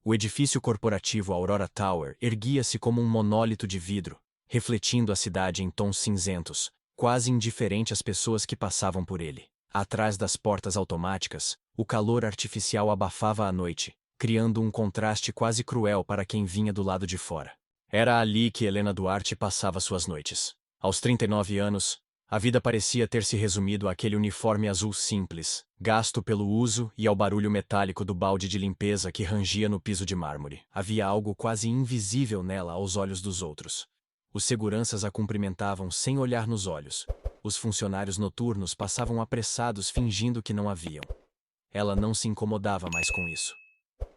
O edifício corporativo Aurora Tower erguia-se como um monólito de vidro, refletindo a cidade em tons cinzentos, quase indiferente às pessoas que passavam por ele. Atrás das portas automáticas, o calor artificial abafava a noite, criando um contraste quase cruel para quem vinha do lado de fora. Era ali que Helena Duarte passava suas noites. Aos 39 anos, a vida parecia ter se resumido àquele uniforme azul simples, gasto pelo uso, e ao barulho metálico do balde de limpeza que rangia no piso de mármore. Havia algo quase invisível nela aos olhos dos outros. Os seguranças a cumprimentavam sem olhar nos olhos. Os funcionários noturnos passavam apressados fingindo que não a viam. Ela não se incomodava mais com isso.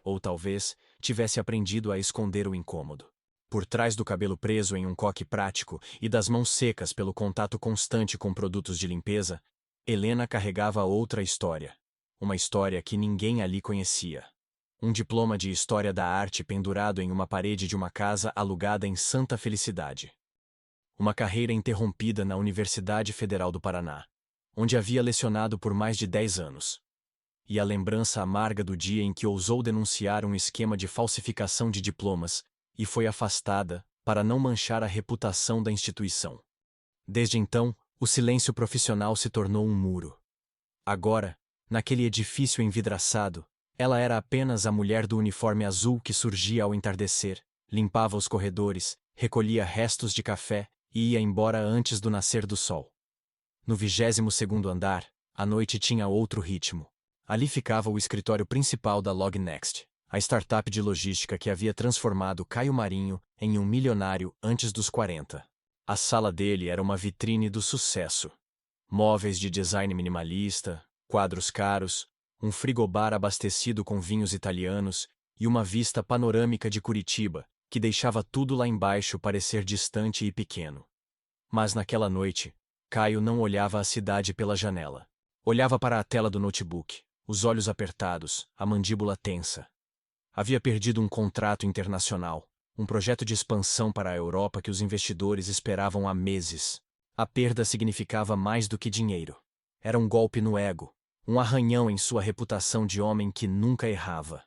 Ou talvez tivesse aprendido a esconder o incômodo. Por trás do cabelo preso em um coque prático e das mãos secas pelo contato constante com produtos de limpeza, Helena carregava outra história. Uma história que ninguém ali conhecia. Um diploma de História da Arte pendurado em uma parede de uma casa alugada em Santa Felicidade. Uma carreira interrompida na Universidade Federal do Paraná, onde havia lecionado por mais de 10 anos. E a lembrança amarga do dia em que ousou denunciar um esquema de falsificação de diplomas e foi afastada para não manchar a reputação da instituição. Desde então, o silêncio profissional se tornou um muro. Agora, naquele edifício envidraçado, ela era apenas a mulher do uniforme azul que surgia ao entardecer, limpava os corredores, recolhia restos de café e ia embora antes do nascer do sol. No 22º andar, a noite tinha outro ritmo. Ali ficava o escritório principal da Lognext, a startup de logística que havia transformado Caio Marinho em um milionário antes dos 40. A sala dele era uma vitrine do sucesso. Móveis de design minimalista, quadros caros, um frigobar abastecido com vinhos italianos e uma vista panorâmica de Curitiba, que deixava tudo lá embaixo parecer distante e pequeno. Mas naquela noite, Caio não olhava a cidade pela janela. Olhava para a tela do notebook, os olhos apertados, a mandíbula tensa. Havia perdido um contrato internacional, um projeto de expansão para a Europa que os investidores esperavam há meses. A perda significava mais do que dinheiro. Era um golpe no ego, um arranhão em sua reputação de homem que nunca errava.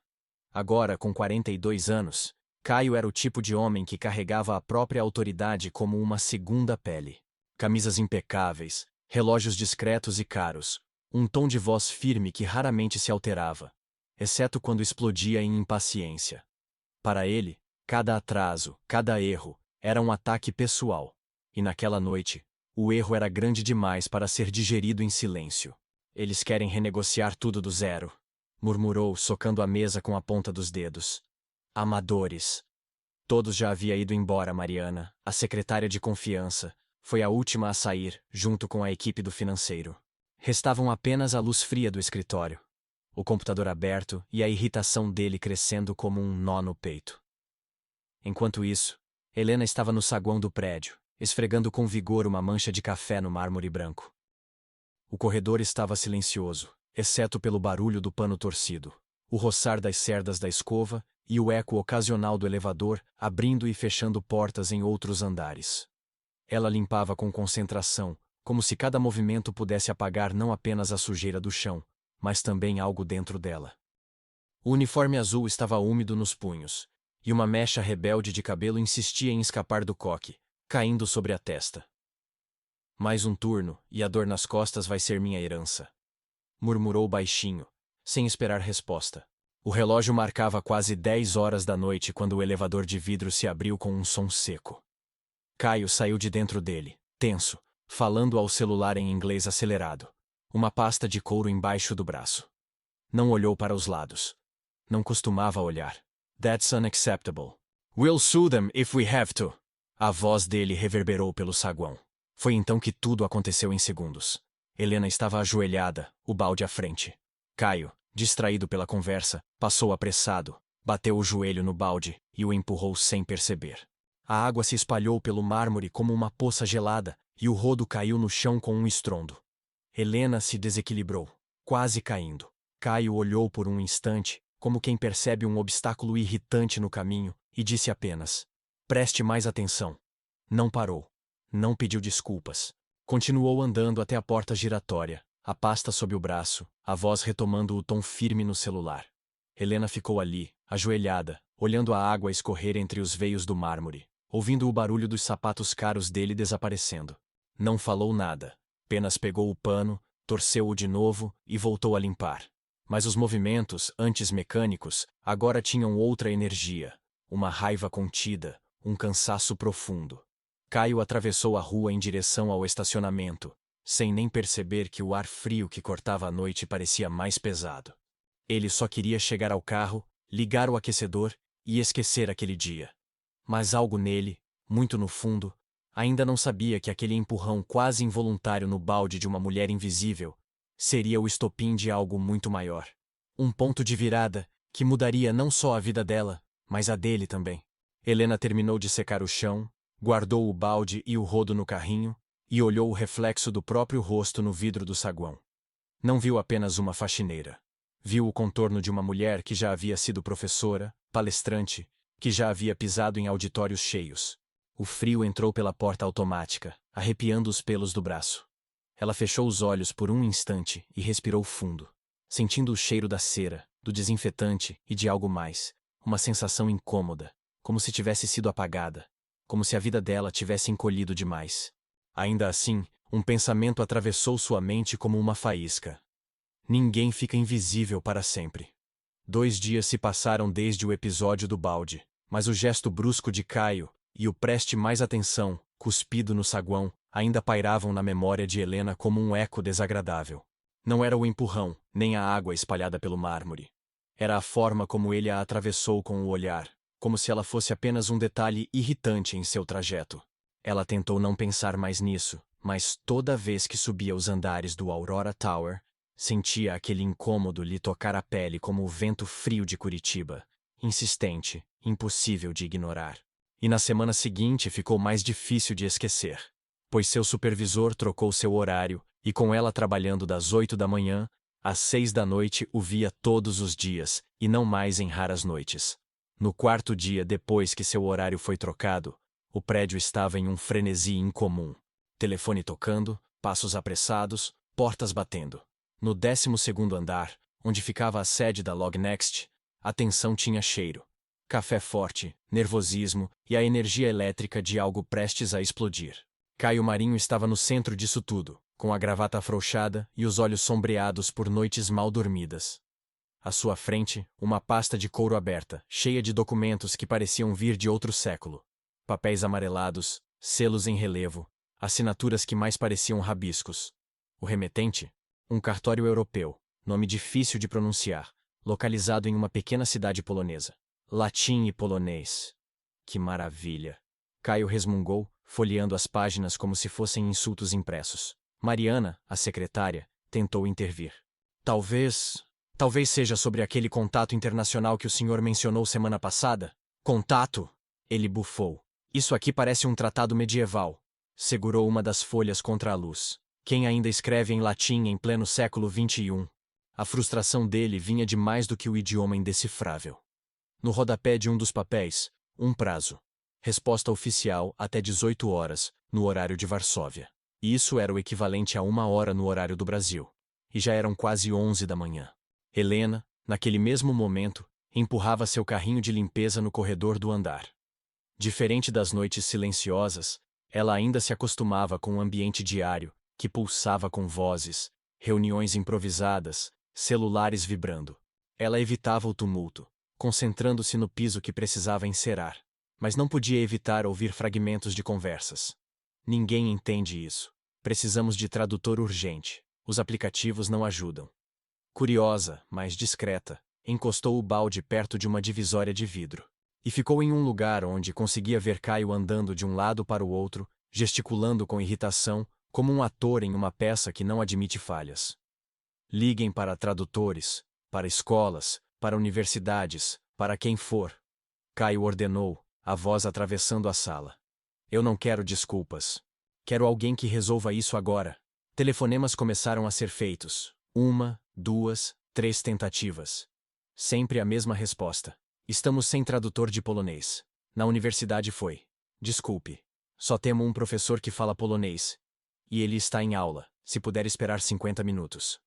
Agora, com 42 anos, Caio era o tipo de homem que carregava a própria autoridade como uma segunda pele. Camisas impecáveis, relógios discretos e caros, um tom de voz firme que raramente se alterava, exceto quando explodia em impaciência. Para ele, cada atraso, cada erro, era um ataque pessoal. E naquela noite, o erro era grande demais para ser digerido em silêncio. Eles querem renegociar tudo do zero, murmurou, socando a mesa com a ponta dos dedos. Amadores. Todos já havia ido embora. Mariana, a secretária de confiança, foi a última a sair, junto com a equipe do financeiro. Restavam apenas a luz fria do escritório, o computador aberto e a irritação dele crescendo como um nó no peito. Enquanto isso, Helena estava no saguão do prédio, esfregando com vigor uma mancha de café no mármore branco. O corredor estava silencioso, exceto pelo barulho do pano torcido, o roçar das cerdas da escova e o eco ocasional do elevador abrindo e fechando portas em outros andares. Ela limpava com concentração, como se cada movimento pudesse apagar não apenas a sujeira do chão, mas também algo dentro dela. O uniforme azul estava úmido nos punhos, e uma mecha rebelde de cabelo insistia em escapar do coque, caindo sobre a testa. Mais um turno, e a dor nas costas vai ser minha herança, murmurou baixinho, sem esperar resposta. O relógio marcava quase 10 horas da noite quando o elevador de vidro se abriu com um som seco. Caio saiu de dentro dele, tenso, falando ao celular em inglês acelerado, uma pasta de couro embaixo do braço. Não olhou para os lados. Não costumava olhar. That's unacceptable. We'll sue them if we have to. A voz dele reverberou pelo saguão. Foi então que tudo aconteceu em segundos. Helena estava ajoelhada, o balde à frente. Caio, distraído pela conversa, passou apressado, bateu o joelho no balde e o empurrou sem perceber. A água se espalhou pelo mármore como uma poça gelada e o rodo caiu no chão com um estrondo. Helena se desequilibrou, quase caindo. Caio olhou por um instante, como quem percebe um obstáculo irritante no caminho, e disse apenas: preste mais atenção. Não parou. Não pediu desculpas. Continuou andando até a porta giratória, a pasta sob o braço, a voz retomando o tom firme no celular. Helena ficou ali, ajoelhada, olhando a água escorrer entre os veios do mármore, ouvindo o barulho dos sapatos caros dele desaparecendo. Não falou nada, apenas pegou o pano, torceu-o de novo e voltou a limpar. Mas os movimentos, antes mecânicos, agora tinham outra energia, uma raiva contida, um cansaço profundo. Caio atravessou a rua em direção ao estacionamento, sem nem perceber que o ar frio que cortava a noite parecia mais pesado. Ele só queria chegar ao carro, ligar o aquecedor e esquecer aquele dia. Mas algo nele, muito no fundo, ainda não sabia que aquele empurrão quase involuntário no balde de uma mulher invisível seria o estopim de algo muito maior. Um ponto de virada que mudaria não só a vida dela, mas a dele também. Helena terminou de secar o chão, guardou o balde e o rodo no carrinho e olhou o reflexo do próprio rosto no vidro do saguão. Não viu apenas uma faxineira. Viu o contorno de uma mulher que já havia sido professora, palestrante, que já havia pisado em auditórios cheios. O frio entrou pela porta automática, arrepiando os pelos do braço. Ela fechou os olhos por um instante e respirou fundo, sentindo o cheiro da cera, do desinfetante e de algo mais, uma sensação incômoda, como se tivesse sido apagada, como se a vida dela tivesse encolhido demais. Ainda assim, um pensamento atravessou sua mente como uma faísca. Ninguém fica invisível para sempre. 2 dias se passaram desde o episódio do balde, mas o gesto brusco de Caio e o preste mais atenção, cuspido no saguão, ainda pairavam na memória de Helena como um eco desagradável. Não era o empurrão, nem a água espalhada pelo mármore. Era a forma como ele a atravessou com o olhar, como se ela fosse apenas um detalhe irritante em seu trajeto. Ela tentou não pensar mais nisso, mas toda vez que subia os andares do Aurora Tower, sentia aquele incômodo lhe tocar a pele como o vento frio de Curitiba, insistente, impossível de ignorar. E na semana seguinte ficou mais difícil de esquecer, pois seu supervisor trocou seu horário e com ela trabalhando das 8 da manhã às 6 da noite o via todos os dias e não mais em raras noites. No 4º dia depois que seu horário foi trocado, o prédio estava em um frenesi incomum. Telefone tocando, passos apressados, portas batendo. No 12º andar, onde ficava a sede da Lognext, a tensão tinha cheiro. Café forte, nervosismo e a energia elétrica de algo prestes a explodir. Caio Marinho estava no centro disso tudo, com a gravata afrouxada e os olhos sombreados por noites mal dormidas. À sua frente, uma pasta de couro aberta, cheia de documentos que pareciam vir de outro século. Papéis amarelados, selos em relevo, assinaturas que mais pareciam rabiscos. O remetente? Um cartório europeu, nome difícil de pronunciar, localizado em uma pequena cidade polonesa. Latim e polonês. Que maravilha! Caio resmungou, folheando as páginas como se fossem insultos impressos. Mariana, a secretária, tentou intervir. Talvez seja sobre aquele contato internacional que o senhor mencionou semana passada. Contato? Ele bufou. Isso aqui parece um tratado medieval. Segurou uma das folhas contra a luz. Quem ainda escreve em latim em pleno século XXI? A frustração dele vinha de mais do que o idioma indecifrável. No rodapé de um dos papéis, um prazo. Resposta oficial até 18 horas, no horário de Varsóvia. Isso era o equivalente a 1 hora no horário do Brasil. E já eram quase 11 da manhã. Helena, naquele mesmo momento, empurrava seu carrinho de limpeza no corredor do andar. Diferente das noites silenciosas, ela ainda se acostumava com o ambiente diário, que pulsava com vozes, reuniões improvisadas, celulares vibrando. Ela evitava o tumulto, concentrando-se no piso que precisava encerar, mas não podia evitar ouvir fragmentos de conversas. Ninguém entende isso. Precisamos de tradutor urgente. Os aplicativos não ajudam. Curiosa, mas discreta, encostou o balde perto de uma divisória de vidro. E ficou em um lugar onde conseguia ver Caio andando de um lado para o outro, gesticulando com irritação, como um ator em uma peça que não admite falhas. Liguem para tradutores, para escolas, para universidades, para quem for. Caio ordenou, a voz atravessando a sala. Eu não quero desculpas. Quero alguém que resolva isso agora. Telefonemas começaram a ser feitos. 1, 2, 3 tentativas. Sempre a mesma resposta. Estamos sem tradutor de polonês. Na universidade foi. Desculpe. Só temos um professor que fala polonês. E ele está em aula, se puder esperar 50 minutos.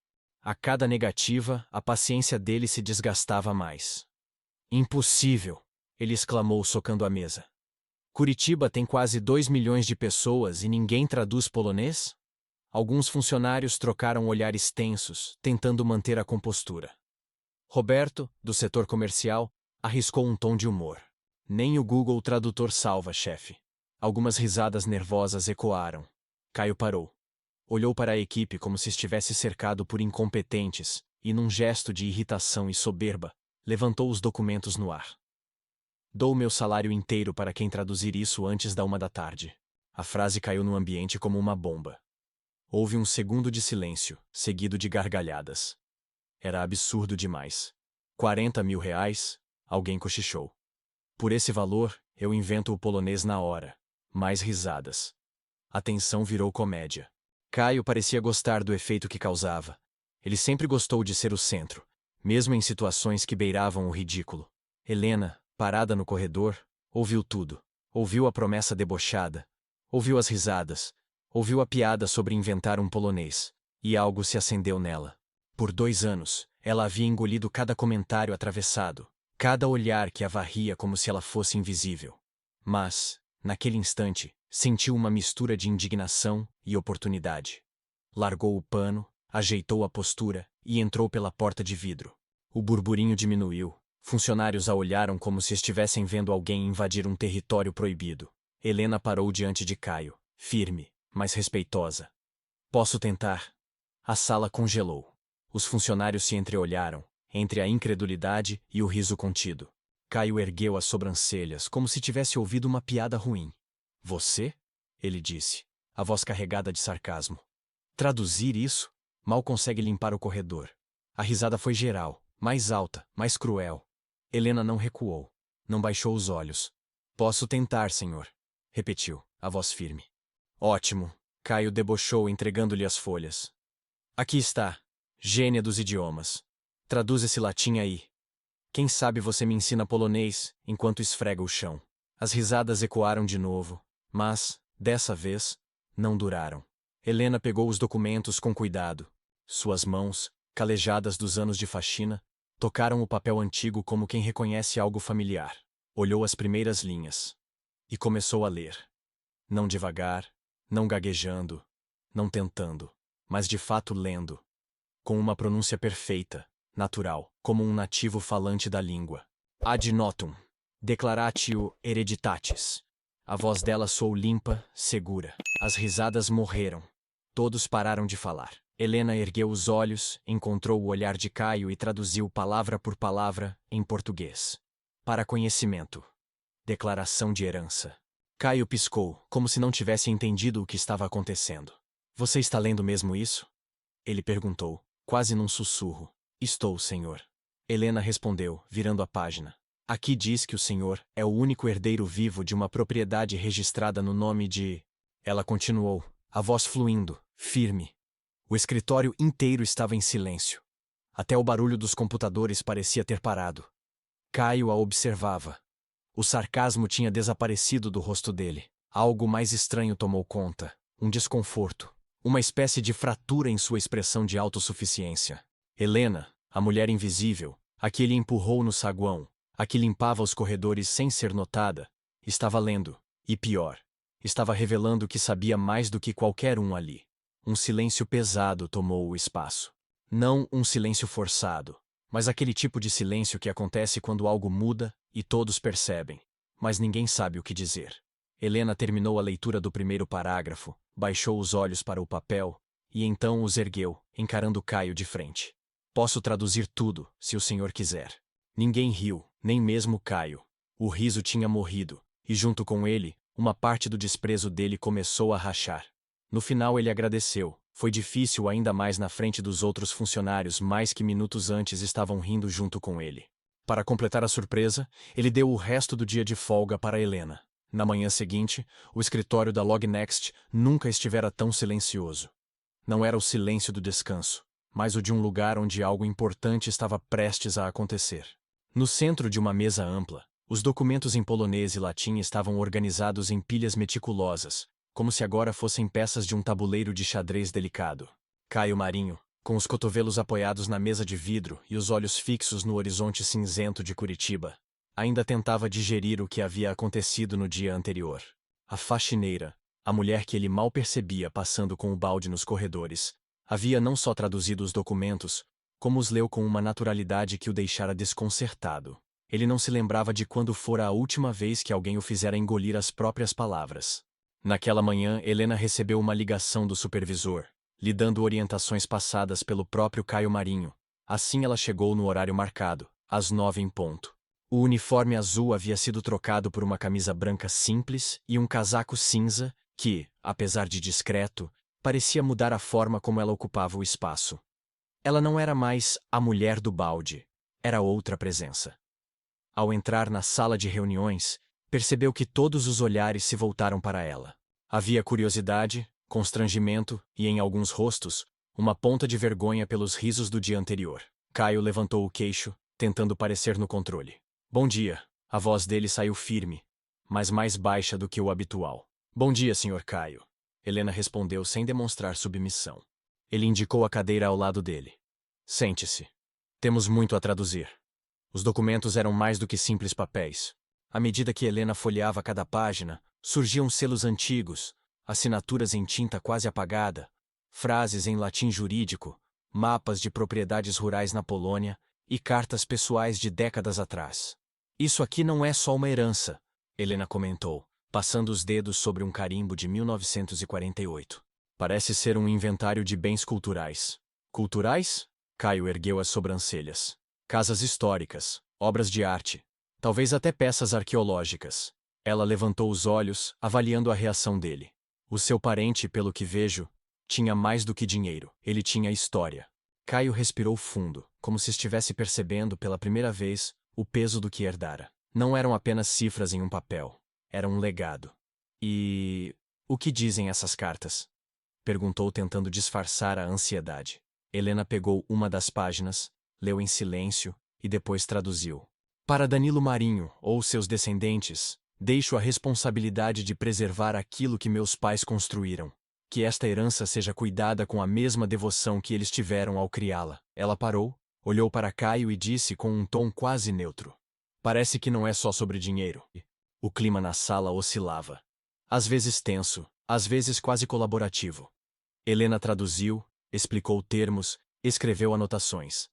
A cada negativa, a paciência dele se desgastava mais. Impossível! Ele exclamou socando a mesa. Curitiba tem quase 2 milhões de pessoas e ninguém traduz polonês? Alguns funcionários trocaram olhares tensos, tentando manter a compostura. Roberto, do setor comercial, arriscou um tom de humor. Nem o Google Tradutor salva, chefe. Algumas risadas nervosas ecoaram. Caio parou. Olhou para a equipe como se estivesse cercado por incompetentes e, num gesto de irritação e soberba, levantou os documentos no ar. Dou meu salário inteiro para quem traduzir isso antes da 1 da tarde. A frase caiu no ambiente como uma bomba. Houve um segundo de silêncio, seguido de gargalhadas. Era absurdo demais. 40 mil reais? Alguém cochichou. Por esse valor, eu invento o polonês na hora. Mais risadas. A tensão virou comédia. Caio parecia gostar do efeito que causava. Ele sempre gostou de ser o centro, mesmo em situações que beiravam o ridículo. Helena, parada no corredor, ouviu tudo. Ouviu a promessa debochada. Ouviu as risadas. Ouviu a piada sobre inventar um polonês. E algo se acendeu nela. Por 2 anos, ela havia engolido cada comentário atravessado, cada olhar que a varria como se ela fosse invisível. Mas, naquele instante, sentiu uma mistura de indignação e oportunidade. Largou o pano, ajeitou a postura e entrou pela porta de vidro. O burburinho diminuiu. Funcionários a olharam como se estivessem vendo alguém invadir um território proibido. Helena parou diante de Caio, firme, mas respeitosa. Posso tentar? A sala congelou. Os funcionários se entreolharam, entre a incredulidade e o riso contido. Caio ergueu as sobrancelhas como se tivesse ouvido uma piada ruim. Você? Ele disse, a voz carregada de sarcasmo. Traduzir isso? Mal consegue limpar o corredor. A risada foi geral, mais alta, mais cruel. Helena não recuou. Não baixou os olhos. Posso tentar, senhor, repetiu, a voz firme. Ótimo. Caio debochou entregando-lhe as folhas. Aqui está. Gênia dos idiomas. Traduz esse latim aí. Quem sabe você me ensina polonês enquanto esfrega o chão. As risadas ecoaram de novo, mas, dessa vez, não duraram. Helena pegou os documentos com cuidado. Suas mãos, calejadas dos anos de faxina, tocaram o papel antigo como quem reconhece algo familiar. Olhou as primeiras linhas. E começou a ler. Não devagar, não gaguejando, não tentando, mas de fato lendo. Com uma pronúncia perfeita, natural, como um nativo falante da língua. Ad notum. Declaratio hereditatis. A voz dela soou limpa, segura. As risadas morreram. Todos pararam de falar. Helena ergueu os olhos, encontrou o olhar de Caio e traduziu palavra por palavra, em português. Para conhecimento. Declaração de herança. Caio piscou, como se não tivesse entendido o que estava acontecendo. Você está lendo mesmo isso? Ele perguntou, quase num sussurro. Estou, senhor. Helena respondeu, virando a página. Aqui diz que o senhor é o único herdeiro vivo de uma propriedade registrada no nome de... Ela continuou, a voz fluindo, firme. O escritório inteiro estava em silêncio. Até o barulho dos computadores parecia ter parado. Caio a observava. O sarcasmo tinha desaparecido do rosto dele. Algo mais estranho tomou conta, um desconforto, uma espécie de fratura em sua expressão de autossuficiência. Helena, a mulher invisível, a que ele empurrou no saguão, a que limpava os corredores sem ser notada, estava lendo, e pior, estava revelando que sabia mais do que qualquer um ali. Um silêncio pesado tomou o espaço. Não um silêncio forçado, mas aquele tipo de silêncio que acontece quando algo muda e todos percebem, mas ninguém sabe o que dizer. Helena terminou a leitura do primeiro parágrafo, baixou os olhos para o papel e então os ergueu, encarando Caio de frente. Posso traduzir tudo, se o senhor quiser. Ninguém riu, nem mesmo Caio. O riso tinha morrido, e junto com ele, uma parte do desprezo dele começou a rachar. No final ele agradeceu. Foi difícil ainda mais na frente dos outros funcionários mais que minutos antes estavam rindo junto com ele. Para completar a surpresa, ele deu o resto do dia de folga para Helena. Na manhã seguinte, o escritório da Lognext nunca estivera tão silencioso. Não era o silêncio do descanso, mas o de um lugar onde algo importante estava prestes a acontecer. No centro de uma mesa ampla, os documentos em polonês e latim estavam organizados em pilhas meticulosas, como se agora fossem peças de um tabuleiro de xadrez delicado. Caio Marinho, com os cotovelos apoiados na mesa de vidro e os olhos fixos no horizonte cinzento de Curitiba. Ainda tentava digerir o que havia acontecido no dia anterior. A faxineira, a mulher que ele mal percebia passando com o balde nos corredores, havia não só traduzido os documentos, como os leu com uma naturalidade que o deixara desconcertado. Ele não se lembrava de quando fora a última vez que alguém o fizera engolir as próprias palavras. Naquela manhã, Helena recebeu uma ligação do supervisor, lhe dando orientações passadas pelo próprio Caio Marinho. Assim ela chegou no horário marcado, às 9 em ponto. O uniforme azul havia sido trocado por uma camisa branca simples e um casaco cinza que, apesar de discreto, parecia mudar a forma como ela ocupava o espaço. Ela não era mais a mulher do balde, era outra presença. Ao entrar na sala de reuniões, percebeu que todos os olhares se voltaram para ela. Havia curiosidade, constrangimento e, em alguns rostos, uma ponta de vergonha pelos risos do dia anterior. Caio levantou o queixo, tentando parecer no controle. Bom dia. A voz dele saiu firme, mas mais baixa do que o habitual. Bom dia, Sr. Caio. Helena respondeu sem demonstrar submissão. Ele indicou a cadeira ao lado dele. Sente-se. Temos muito a traduzir. Os documentos eram mais do que simples papéis. À medida que Helena folheava cada página, surgiam selos antigos, assinaturas em tinta quase apagada, frases em latim jurídico, mapas de propriedades rurais na Polônia e cartas pessoais de décadas atrás. Isso aqui não é só uma herança, Helena comentou, passando os dedos sobre um carimbo de 1948. Parece ser um inventário de bens culturais. Culturais? Caio ergueu as sobrancelhas. Casas históricas, obras de arte, talvez até peças arqueológicas. Ela levantou os olhos, avaliando a reação dele. O seu parente, pelo que vejo, tinha mais do que dinheiro. Ele tinha história. Caio respirou fundo, como se estivesse percebendo pela primeira vez o peso do que herdara. Não eram apenas cifras em um papel. Era um legado. E o que dizem essas cartas? Perguntou, tentando disfarçar a ansiedade. Helena pegou uma das páginas, leu em silêncio e depois traduziu. Para Danilo Marinho, ou seus descendentes, deixo a responsabilidade de preservar aquilo que meus pais construíram. Que esta herança seja cuidada com a mesma devoção que eles tiveram ao criá-la. Ela parou, olhou para Caio e disse com um tom quase neutro. Parece que não é só sobre dinheiro. O clima na sala oscilava. Às vezes tenso, às vezes quase colaborativo. Helena traduziu, explicou termos, escreveu anotações.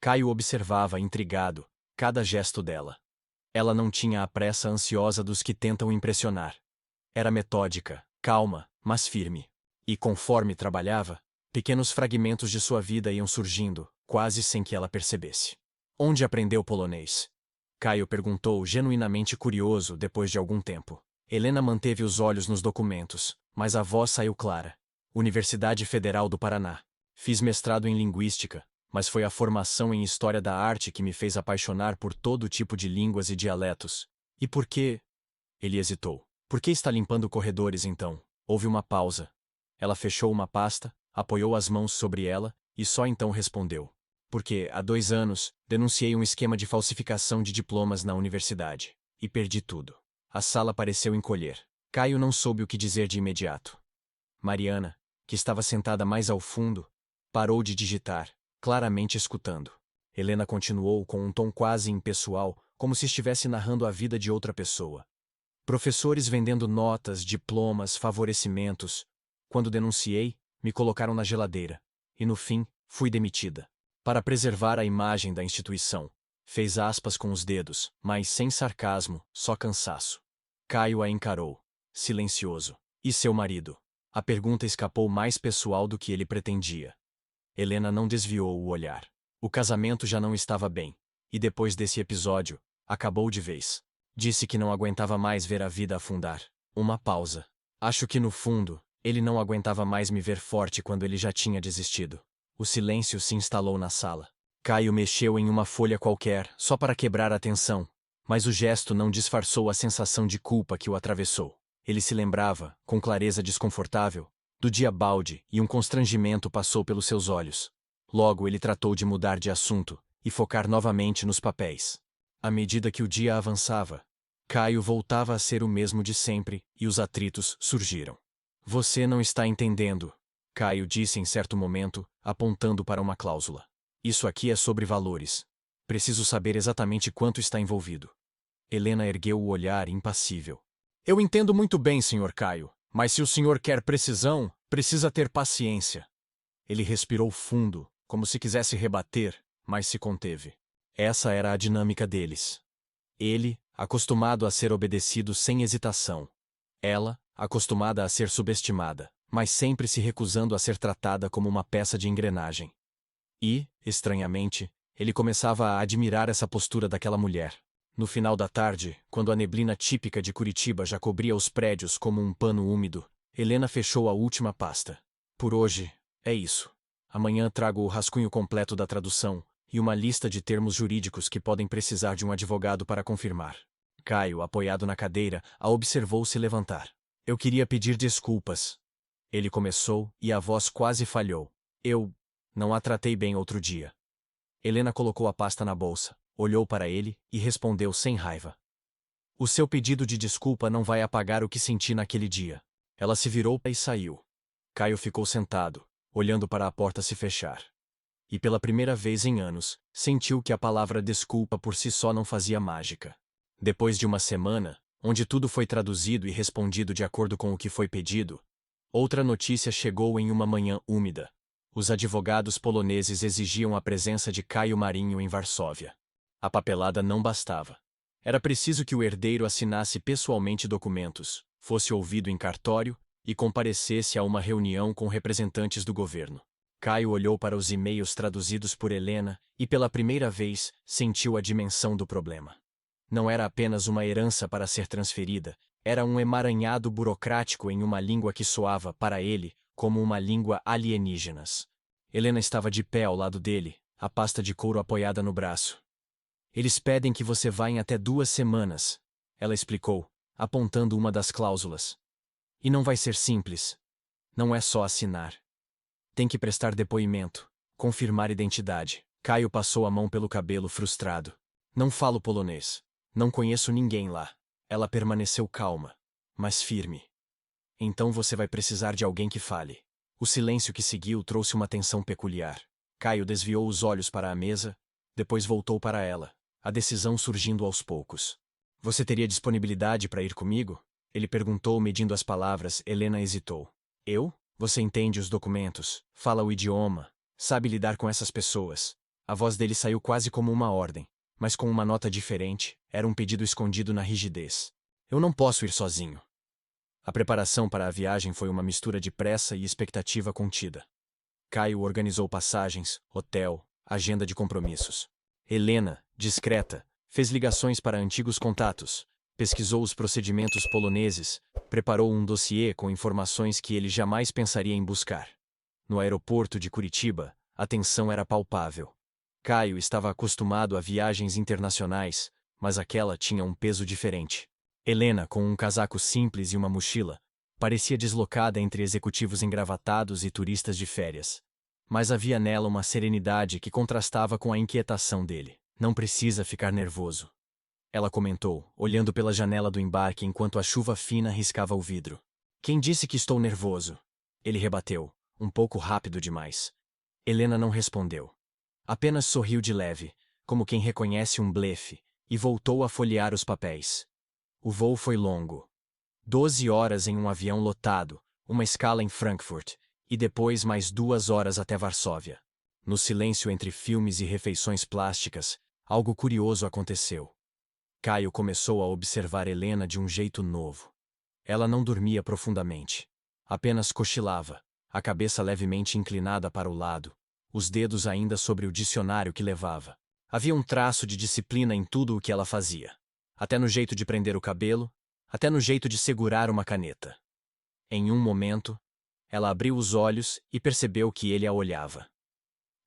Caio observava, intrigado, cada gesto dela. Ela não tinha a pressa ansiosa dos que tentam impressionar. Era metódica, calma, mas firme. E conforme trabalhava, pequenos fragmentos de sua vida iam surgindo, quase sem que ela percebesse. Onde aprendeu polonês? Caio perguntou, genuinamente curioso, depois de algum tempo. Helena manteve os olhos nos documentos, mas a voz saiu clara. Universidade Federal do Paraná. Fiz mestrado em linguística, mas foi a formação em história da arte que me fez apaixonar por todo tipo de línguas e dialetos. E por quê? Ele hesitou. Por que está limpando corredores, então? Houve uma pausa. Ela fechou uma pasta, apoiou as mãos sobre ela e só então respondeu. Porque, há 2 anos, denunciei um esquema de falsificação de diplomas na universidade. E perdi tudo. A sala pareceu encolher. Caio não soube o que dizer de imediato. Mariana, que estava sentada mais ao fundo, parou de digitar, claramente escutando. Helena continuou com um tom quase impessoal, como se estivesse narrando a vida de outra pessoa. Professores vendendo notas, diplomas, favorecimentos. Quando denunciei, me colocaram na geladeira. E no fim, fui demitida. Para preservar a imagem da instituição. Fez aspas com os dedos, mas sem sarcasmo, só cansaço. Caio a encarou, silencioso. E seu marido? A pergunta escapou mais pessoal do que ele pretendia. Helena não desviou o olhar. O casamento já não estava bem. E depois desse episódio, acabou de vez. Disse que não aguentava mais ver a vida afundar. Uma pausa. Acho que no fundo, ele não aguentava mais me ver forte quando ele já tinha desistido. O silêncio se instalou na sala. Caio mexeu em uma folha qualquer, só para quebrar a tensão. Mas o gesto não disfarçou a sensação de culpa que o atravessou. Ele se lembrava, com clareza desconfortável, do dia balde e um constrangimento passou pelos seus olhos. Logo ele tratou de mudar de assunto e focar novamente nos papéis. À medida que o dia avançava, Caio voltava a ser o mesmo de sempre e os atritos surgiram. Você não está entendendo. Caio disse em certo momento, apontando para uma cláusula. Isso aqui é sobre valores. Preciso saber exatamente quanto está envolvido. Helena ergueu o olhar impassível. Eu entendo muito bem, Sr. Caio, mas se o senhor quer precisão, precisa ter paciência. Ele respirou fundo, como se quisesse rebater, mas se conteve. Essa era a dinâmica deles. Ele, acostumado a ser obedecido sem hesitação. Ela, acostumada a ser subestimada, mas sempre se recusando a ser tratada como uma peça de engrenagem. E, estranhamente, ele começava a admirar essa postura daquela mulher. No final da tarde, quando a neblina típica de Curitiba já cobria os prédios como um pano úmido, Helena fechou a última pasta. Por hoje, é isso. Amanhã trago o rascunho completo da tradução e uma lista de termos jurídicos que podem precisar de um advogado para confirmar. Caio, apoiado na cadeira, a observou se levantar. Eu queria pedir desculpas. Ele começou e a voz quase falhou. Eu não a tratei bem outro dia. Helena colocou a pasta na bolsa, olhou para ele e respondeu sem raiva. O seu pedido de desculpa não vai apagar o que senti naquele dia. Ela se virou e saiu. Caio ficou sentado, olhando para a porta se fechar. E pela primeira vez em anos, sentiu que a palavra desculpa por si só não fazia mágica. Depois de uma semana, onde tudo foi traduzido e respondido de acordo com o que foi pedido, outra notícia chegou em uma manhã úmida. Os advogados poloneses exigiam a presença de Caio Marinho em Varsóvia. A papelada não bastava. Era preciso que o herdeiro assinasse pessoalmente documentos, fosse ouvido em cartório e comparecesse a uma reunião com representantes do governo. Caio olhou para os e-mails traduzidos por Helena e pela primeira vez sentiu a dimensão do problema. Não era apenas uma herança para ser transferida, era um emaranhado burocrático em uma língua que soava, para ele, como uma língua alienígenas. Helena estava de pé ao lado dele, a pasta de couro apoiada no braço. Eles pedem que você vá em até 2 semanas, ela explicou, apontando uma das cláusulas. E não vai ser simples. Não é só assinar. Tem que prestar depoimento, confirmar identidade. Caio passou a mão pelo cabelo frustrado. Não falo polonês. Não conheço ninguém lá. Ela permaneceu calma, mas firme. Então você vai precisar de alguém que fale. O silêncio que seguiu trouxe uma tensão peculiar. Caio desviou os olhos para a mesa, depois voltou para ela, a decisão surgindo aos poucos. Você teria disponibilidade para ir comigo? Ele perguntou, medindo as palavras. Helena hesitou. Eu? Você entende os documentos, fala o idioma, sabe lidar com essas pessoas. A voz dele saiu quase como uma ordem, mas com uma nota diferente, era um pedido escondido na rigidez. Eu não posso ir sozinho. A preparação para a viagem foi uma mistura de pressa e expectativa contida. Caio organizou passagens, hotel, agenda de compromissos. Helena, discreta, fez ligações para antigos contatos, pesquisou os procedimentos poloneses, preparou um dossiê com informações que ele jamais pensaria em buscar. No aeroporto de Curitiba, a tensão era palpável. Caio estava acostumado a viagens internacionais, mas aquela tinha um peso diferente. Helena, com um casaco simples e uma mochila, parecia deslocada entre executivos engravatados e turistas de férias. Mas havia nela uma serenidade que contrastava com a inquietação dele. Não precisa ficar nervoso, ela comentou, olhando pela janela do embarque enquanto a chuva fina riscava o vidro. Quem disse que estou nervoso? Ele rebateu, um pouco rápido demais. Helena não respondeu. Apenas sorriu de leve, como quem reconhece um blefe, e voltou a folhear os papéis. O voo foi longo. 12 horas em um avião lotado, uma escala em Frankfurt, e depois mais 2 horas até Varsóvia. No silêncio entre filmes e refeições plásticas, algo curioso aconteceu. Caio começou a observar Helena de um jeito novo. Ela não dormia profundamente. Apenas cochilava, a cabeça levemente inclinada para o lado, os dedos ainda sobre o dicionário que levava. Havia um traço de disciplina em tudo o que ela fazia. Até no jeito de prender o cabelo, até no jeito de segurar uma caneta. Em um momento, ela abriu os olhos e percebeu que ele a olhava.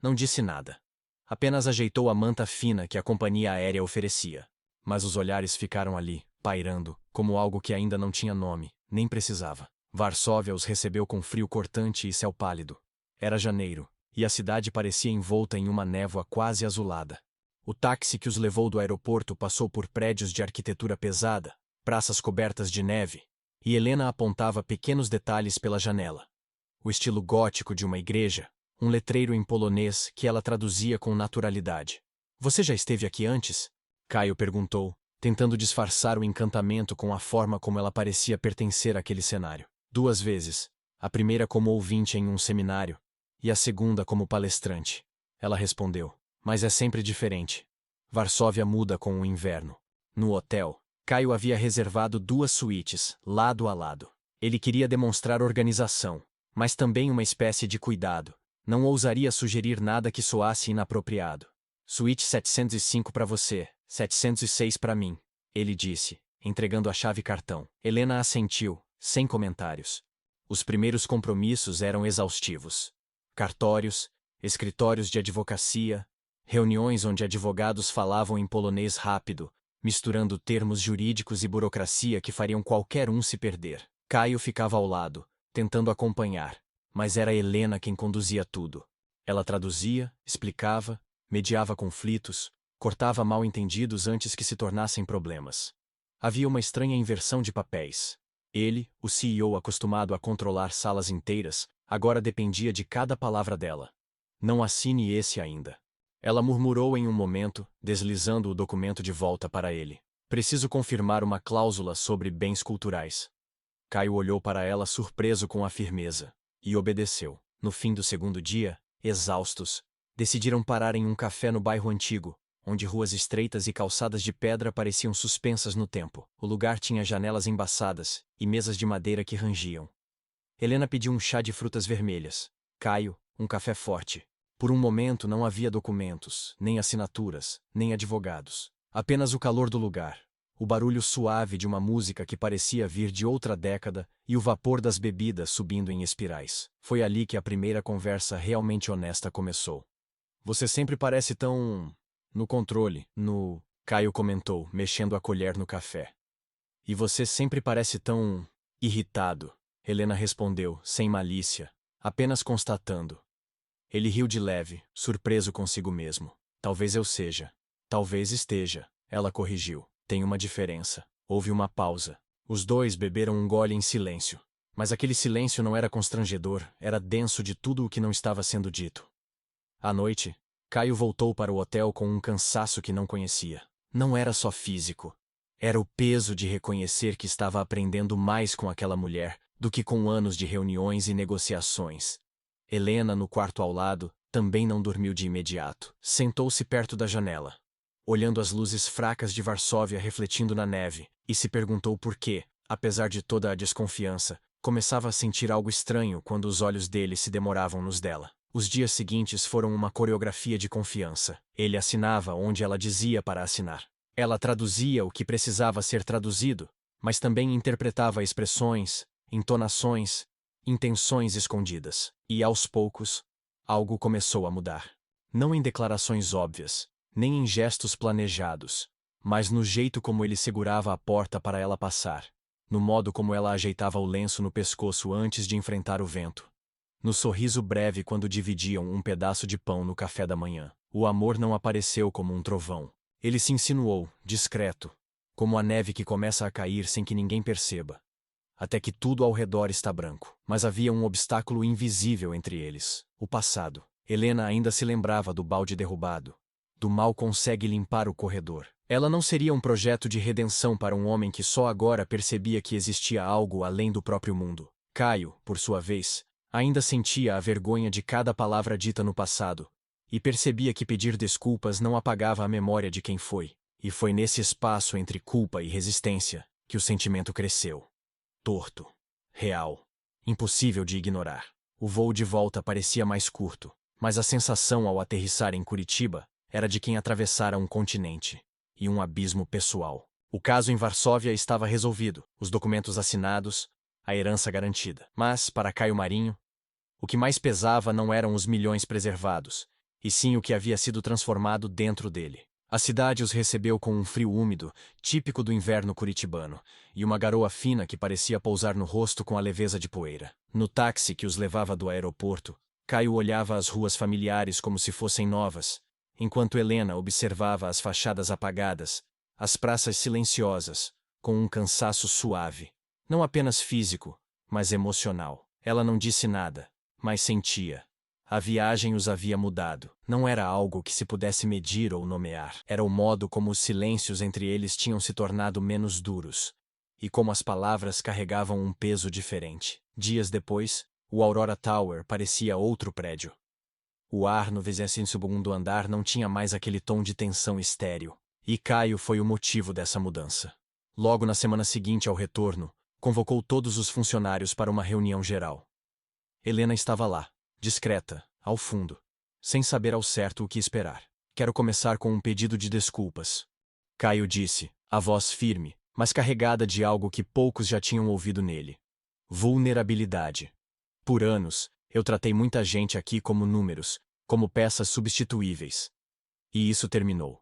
Não disse nada. Apenas ajeitou a manta fina que a companhia aérea oferecia. Mas os olhares ficaram ali, pairando, como algo que ainda não tinha nome, nem precisava. Varsóvia os recebeu com frio cortante e céu pálido. Era janeiro, e a cidade parecia envolta em uma névoa quase azulada. O táxi que os levou do aeroporto passou por prédios de arquitetura pesada, praças cobertas de neve, e Helena apontava pequenos detalhes pela janela. o estilo gótico de uma igreja, um letreiro em polonês que ela traduzia com naturalidade. Você já esteve aqui antes? Caio perguntou, tentando disfarçar o encantamento com a forma como ela parecia pertencer àquele cenário. 2 vezes, a primeira como ouvinte em um seminário, e a segunda como palestrante. Ela respondeu, mas é sempre diferente. Varsóvia muda com o inverno. No hotel, Caio havia reservado 2 suítes, lado a lado. Ele queria demonstrar organização, mas também uma espécie de cuidado. Não ousaria sugerir nada que soasse inapropriado. Suíte 705 para você, 706 para mim, ele disse, entregando a chave-cartão. Helena assentiu, sem comentários. Os primeiros compromissos eram exaustivos. Cartórios, escritórios de advocacia, reuniões onde advogados falavam em polonês rápido, misturando termos jurídicos e burocracia que fariam qualquer um se perder. Caio ficava ao lado, tentando acompanhar, mas era Helena quem conduzia tudo. Ela traduzia, explicava, mediava conflitos, cortava mal-entendidos antes que se tornassem problemas. Havia uma estranha inversão de papéis. Ele, o CEO acostumado a controlar salas inteiras, agora dependia de cada palavra dela. Não assine esse ainda. Ela murmurou em um momento, deslizando o documento de volta para ele. Preciso confirmar uma cláusula sobre bens culturais. Caio olhou para ela surpreso com a firmeza, e obedeceu. No fim do segundo dia, exaustos, decidiram parar em um café no bairro antigo, onde ruas estreitas e calçadas de pedra pareciam suspensas no tempo. O lugar tinha janelas embaçadas e mesas de madeira que rangiam. Helena pediu um chá de frutas vermelhas. Caio, um café forte. Por um momento não havia documentos, nem assinaturas, nem advogados. Apenas o calor do lugar, o barulho suave de uma música que parecia vir de outra década e o vapor das bebidas subindo em espirais. Foi ali que a primeira conversa realmente honesta começou. Você sempre parece tão... no controle, Caio comentou, mexendo a colher no café. E você sempre parece tão... irritado, Helena respondeu, sem malícia, apenas constatando. Ele riu de leve, surpreso consigo mesmo. Talvez eu seja. Talvez esteja, ela corrigiu. Tem uma diferença. Houve uma pausa. Os dois beberam um gole em silêncio. Mas aquele silêncio não era constrangedor, era denso de tudo o que não estava sendo dito. À noite, Caio voltou para o hotel com um cansaço que não conhecia. Não era só físico. Era o peso de reconhecer que estava aprendendo mais com aquela mulher do que com anos de reuniões e negociações. Helena, no quarto ao lado, também não dormiu de imediato. Sentou-se perto da janela, olhando as luzes fracas de Varsóvia refletindo na neve, e se perguntou por que, apesar de toda a desconfiança, começava a sentir algo estranho quando os olhos dele se demoravam nos dela. Os dias seguintes foram uma coreografia de confiança. Ele assinava onde ela dizia para assinar. Ela traduzia o que precisava ser traduzido, mas também interpretava expressões, entonações, intenções escondidas. E aos poucos, algo começou a mudar. Não em declarações óbvias, nem em gestos planejados, mas no jeito como ele segurava a porta para ela passar, no modo como ela ajeitava o lenço no pescoço antes de enfrentar o vento, no sorriso breve quando dividiam um pedaço de pão no café da manhã. O amor não apareceu como um trovão. Ele se insinuou, discreto, como a neve que começa a cair sem que ninguém perceba, até que tudo ao redor está branco. Mas havia um obstáculo invisível entre eles: o passado. Helena ainda se lembrava do balde derrubado. Do mal consegue limpar o corredor. Ela não seria um projeto de redenção para um homem que só agora percebia que existia algo além do próprio mundo. Caio, por sua vez, ainda sentia a vergonha de cada palavra dita no passado, e percebia que pedir desculpas não apagava a memória de quem foi. E foi nesse espaço entre culpa e resistência que o sentimento cresceu. Torto. Real. Impossível de ignorar. O voo de volta parecia mais curto, mas a sensação ao aterrissar em Curitiba era de quem atravessara um continente e um abismo pessoal. O caso em Varsóvia estava resolvido, os documentos assinados, a herança garantida. Mas, para Caio Marinho, o que mais pesava não eram os milhões preservados, e sim o que havia sido transformado dentro dele. A cidade os recebeu com um frio úmido, típico do inverno curitibano, e uma garoa fina que parecia pousar no rosto com a leveza de poeira. No táxi que os levava do aeroporto, Caio olhava as ruas familiares como se fossem novas, enquanto Helena observava as fachadas apagadas, as praças silenciosas, com um cansaço suave, não apenas físico, mas emocional. Ela não disse nada, mas sentia. A viagem os havia mudado. Não era algo que se pudesse medir ou nomear. Era o modo como os silêncios entre eles tinham se tornado menos duros, e como as palavras carregavam um peso diferente. Dias depois, o Aurora Tower parecia outro prédio. O ar no 22º andar não tinha mais aquele tom de tensão estéril, e Caio foi o motivo dessa mudança. Logo na semana seguinte ao retorno, convocou todos os funcionários para uma reunião geral. Helena estava lá, discreta, ao fundo, sem saber ao certo o que esperar. Quero começar com um pedido de desculpas. Caio disse, a voz firme, mas carregada de algo que poucos já tinham ouvido nele. Vulnerabilidade. Por anos, eu tratei muita gente aqui como números, como peças substituíveis. E isso terminou.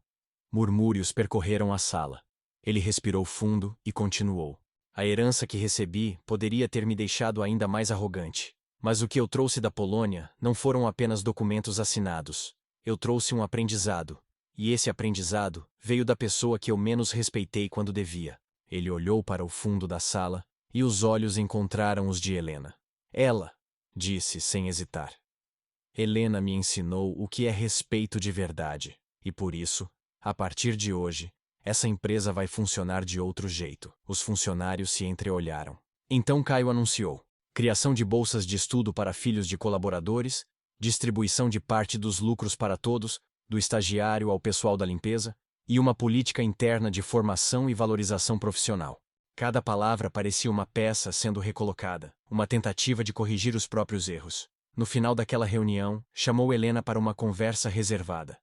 Murmúrios percorreram a sala. Ele respirou fundo e continuou. A herança que recebi poderia ter me deixado ainda mais arrogante. Mas o que eu trouxe da Polônia não foram apenas documentos assinados. Eu trouxe um aprendizado. E esse aprendizado veio da pessoa que eu menos respeitei quando devia. Ele olhou para o fundo da sala, e os olhos encontraram os de Helena. Ela, disse sem hesitar. Helena me ensinou o que é respeito de verdade. E por isso, a partir de hoje, essa empresa vai funcionar de outro jeito. Os funcionários se entreolharam. Então Caio anunciou: criação de bolsas de estudo para filhos de colaboradores, distribuição de parte dos lucros para todos, do estagiário ao pessoal da limpeza, e uma política interna de formação e valorização profissional. Cada palavra parecia uma peça sendo recolocada, uma tentativa de corrigir os próprios erros. No final daquela reunião, chamou Helena para uma conversa reservada.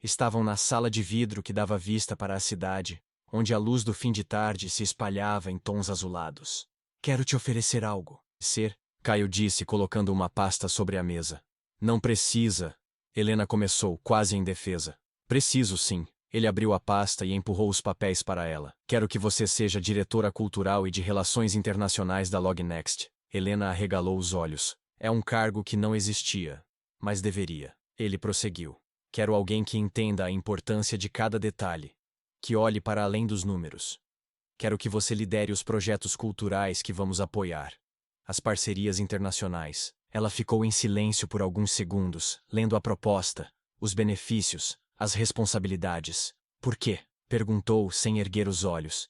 Estavam na sala de vidro que dava vista para a cidade, onde a luz do fim de tarde se espalhava em tons azulados. Quero te oferecer algo. Caio disse, colocando uma pasta sobre a mesa. Não precisa. Helena começou, quase em defesa. Preciso sim. Ele abriu a pasta e empurrou os papéis para ela. Quero que você seja diretora cultural e de relações internacionais da Lognext. Helena arregalou os olhos. É um cargo que não existia, mas deveria. Ele prosseguiu. Quero alguém que entenda a importância de cada detalhe, que olhe para além dos números. Quero que você lidere os projetos culturais que vamos apoiar, as parcerias internacionais. Ela ficou em silêncio por alguns segundos, lendo a proposta, os benefícios, as responsabilidades. Por quê? Perguntou sem erguer os olhos.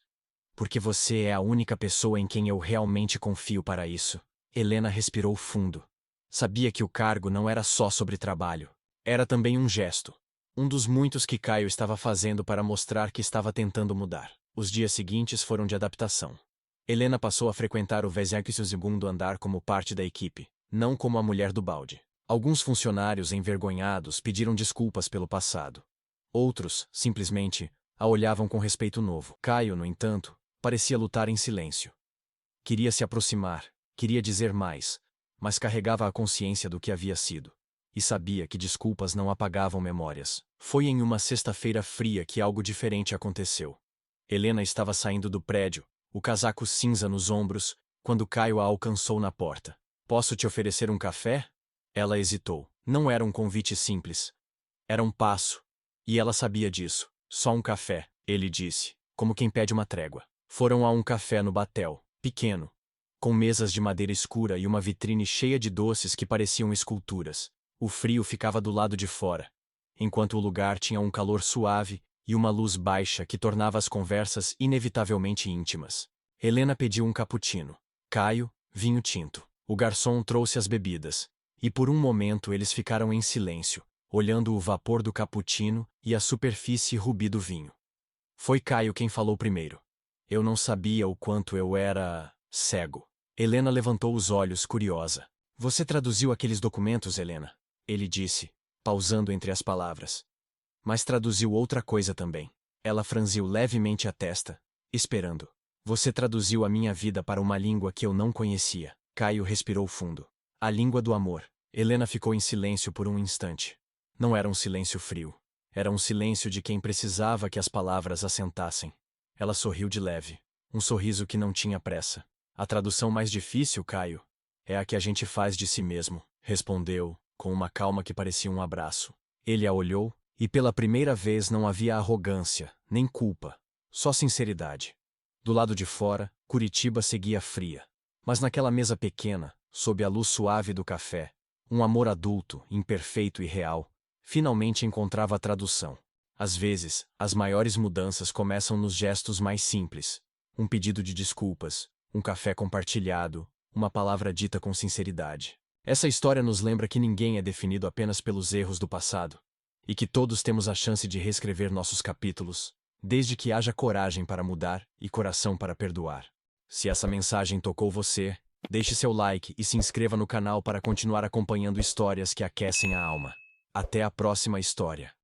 Porque você é a única pessoa em quem eu realmente confio para isso. Helena respirou fundo. Sabia que o cargo não era só sobre trabalho. Era também um gesto. Um dos muitos que Caio estava fazendo para mostrar que estava tentando mudar. Os dias seguintes foram de adaptação. Helena passou a frequentar o 22º andar como parte da equipe, não como a mulher do balde. Alguns funcionários envergonhados pediram desculpas pelo passado. Outros, simplesmente, a olhavam com respeito novo. Caio, no entanto, parecia lutar em silêncio. Queria se aproximar, queria dizer mais, mas carregava a consciência do que havia sido. E sabia que desculpas não apagavam memórias. Foi em uma sexta-feira fria que algo diferente aconteceu. Helena estava saindo do prédio, o casaco cinza nos ombros, quando Caio a alcançou na porta. Posso te oferecer um café? Ela hesitou. Não era um convite simples. Era um passo. E ela sabia disso. Só um café, ele disse, como quem pede uma trégua. Foram a um café no Batel, pequeno, com mesas de madeira escura e uma vitrine cheia de doces que pareciam esculturas. O frio ficava do lado de fora, enquanto o lugar tinha um calor suave e uma luz baixa que tornava as conversas inevitavelmente íntimas. Helena pediu um cappuccino. Caio, vinho tinto. O garçom trouxe as bebidas, e por um momento eles ficaram em silêncio, olhando o vapor do cappuccino e a superfície rubi do vinho. Foi Caio quem falou primeiro. Eu não sabia o quanto eu era cego. Helena levantou os olhos, curiosa. Você traduziu aqueles documentos, Helena? Ele disse, pausando entre as palavras. Mas traduziu outra coisa também. Ela franziu levemente a testa, esperando. Você traduziu a minha vida para uma língua que eu não conhecia. Caio respirou fundo. A língua do amor. Helena ficou em silêncio por um instante. Não era um silêncio frio. Era um silêncio de quem precisava que as palavras assentassem. Ela sorriu de leve. Um sorriso que não tinha pressa. A tradução mais difícil, Caio, é a que a gente faz de si mesmo, respondeu, com uma calma que parecia um abraço. Ele a olhou, e pela primeira vez não havia arrogância, nem culpa, só sinceridade. Do lado de fora, Curitiba seguia fria. Mas naquela mesa pequena, sob a luz suave do café, Um amor adulto, imperfeito e real, finalmente encontrava tradução. Às vezes, as maiores mudanças começam nos gestos mais simples. Um pedido de desculpas, um café compartilhado, uma palavra dita com sinceridade. Essa história nos lembra que ninguém é definido apenas pelos erros do passado, e que todos temos a chance de reescrever nossos capítulos, desde que haja coragem para mudar e coração para perdoar. Se essa mensagem tocou você, deixe seu like e se inscreva no canal para continuar acompanhando histórias que aquecem a alma. Até a próxima história.